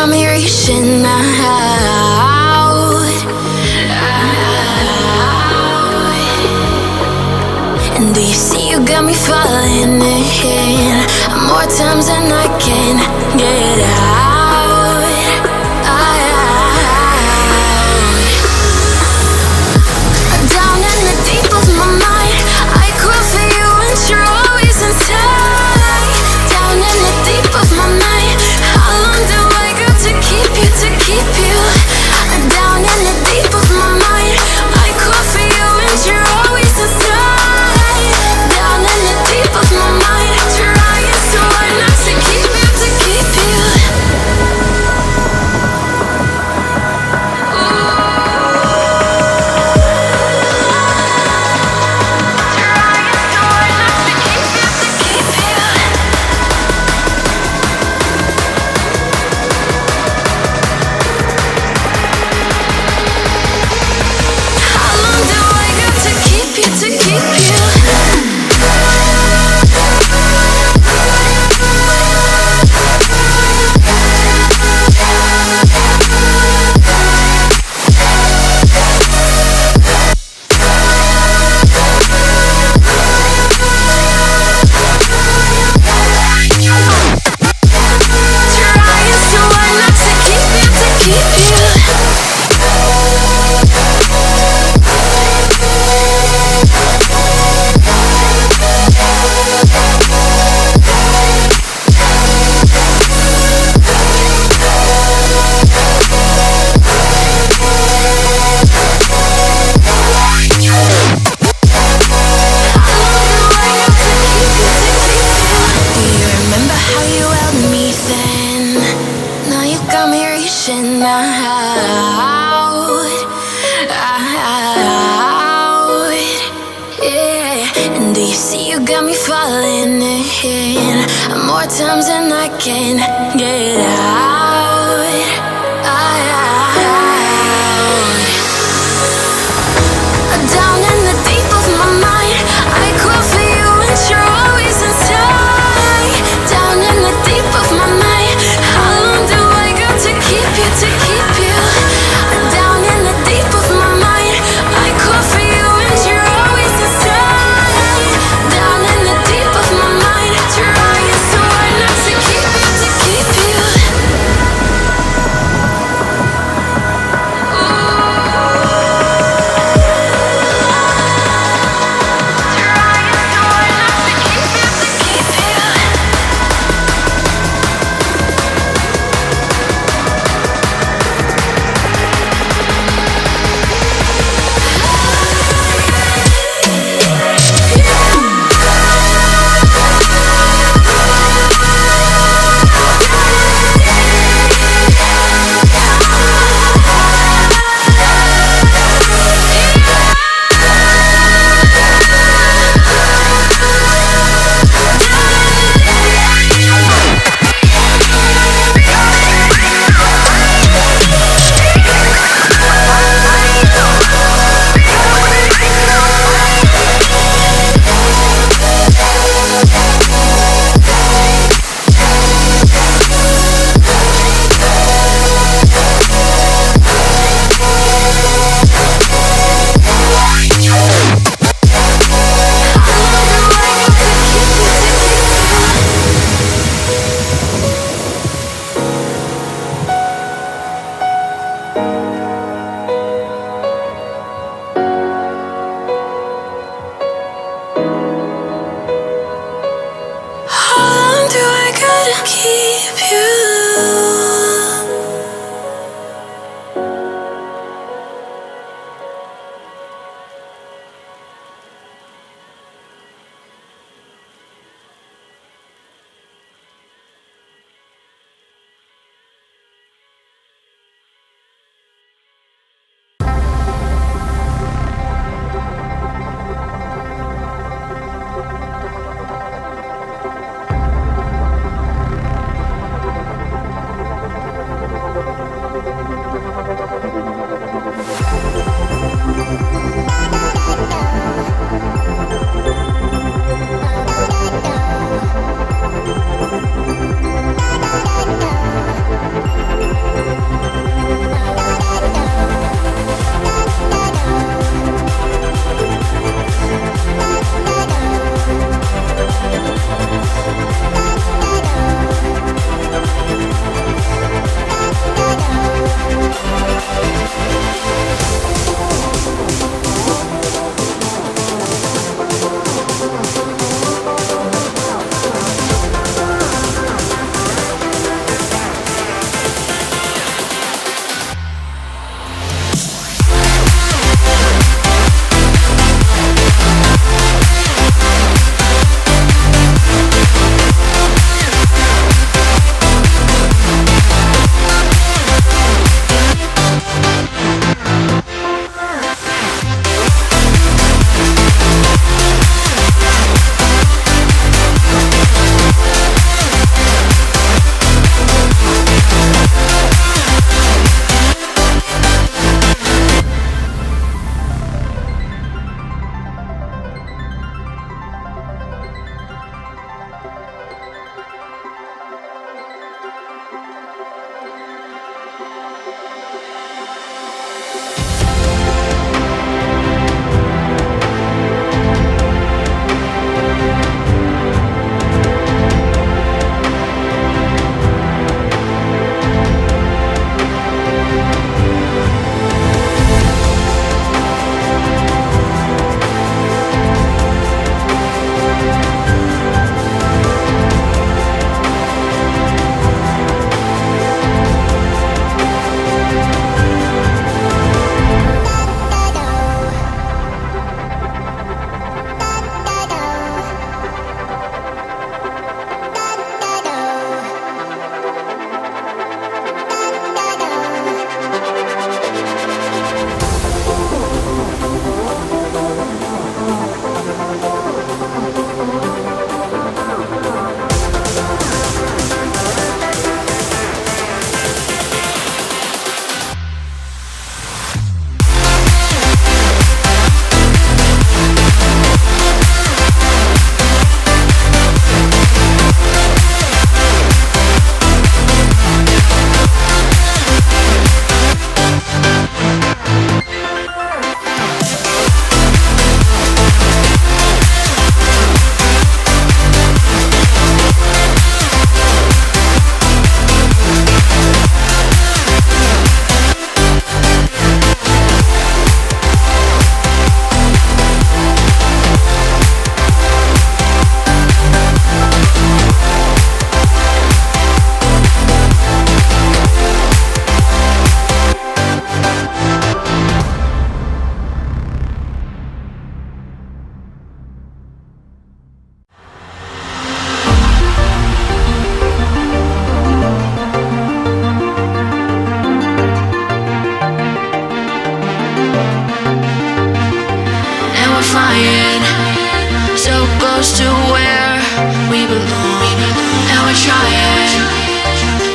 got me reaching out. And do you see you got me falling in more times than I can get out. Down in the deep of my mind, I crawl for you and you're always inside. Down in the deep of my mind, how long do I got to keep you, to keep you? Down in the deep of my mind, I crawl for you and you're always inside. Down in the deep of my mind, trying so hard not to keep you, to keep you. And do you see you got me falling in more times than I can get out. Down in the deep of my mind, I crawl for you and you're always inside. Down in the deep of my mind, how long do I got to keep you, to keep you? Down in the deep of my mind, I crawl for you and you're always inside. Down in the deep of my mind, trying so hard not to keep you, to keep you.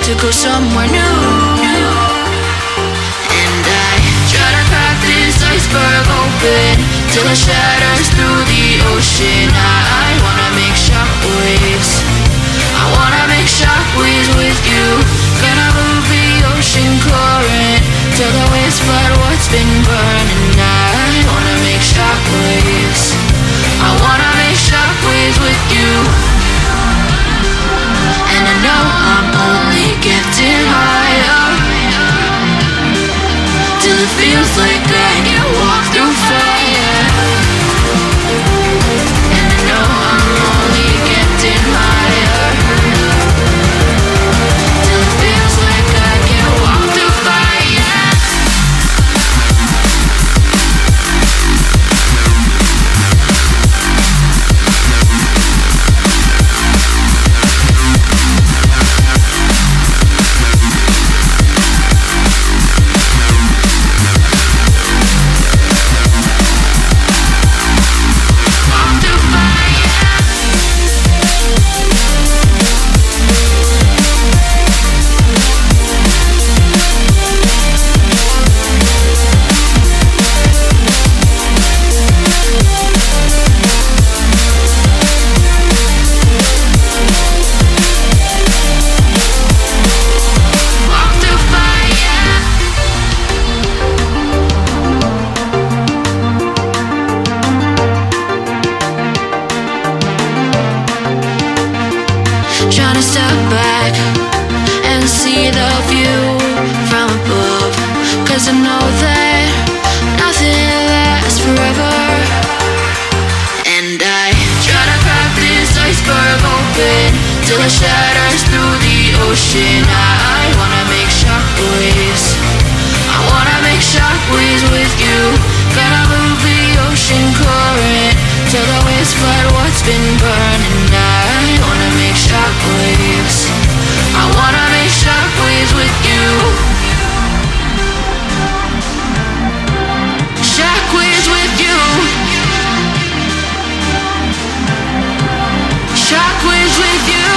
to go somewhere new. And I try to crack this iceberg open till it shatters through the ocean. I wanna make shockwaves. I wanna make shockwaves with you. Gonna move the ocean current till the waves flood what's been burning. I wanna make shockwaves. I wanna make shockwaves with you. And I know I'm only getting higher till it feels like I can walk through fire. And I know I'm only getting higher till it feels like I can walk through fire. Trying to step back and see the view from above, 'cause I know that nothing lasts forever. And I try to crack this iceberg open till it shatters through the ocean. I wanna make shockwaves. I wanna make shockwaves with you. Gonna move the ocean current till the waves flood what's been burning. I wanna make shockwaves. I wanna make shockwaves with you. Shockwaves with you. Shockwaves with you.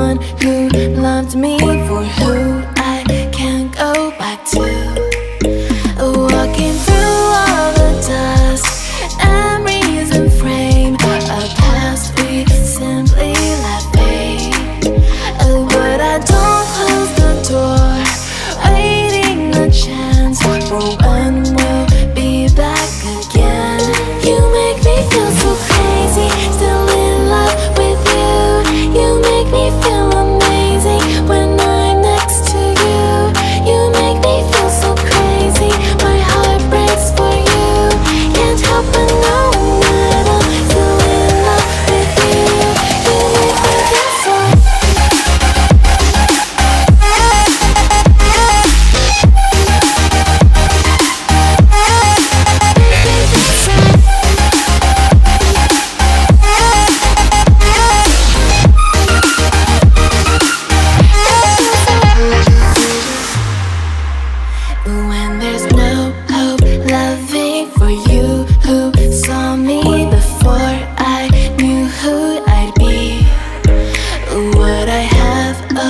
one who loved me for who I can't go back to. Walking through all the dust, memories and frame, a past we simply let fade. But I don't close the door, waiting a chance for when we'll be back again. You make me feel so crazy, still in love with you. You make me feel amazing when I'm next to you. You make me feel so crazy, my heart breaks for you. Can't help but know that I'm still in love with you. You make me feel so. When there's no hope, loving for you who saw me before I knew who I'd be. Would I have a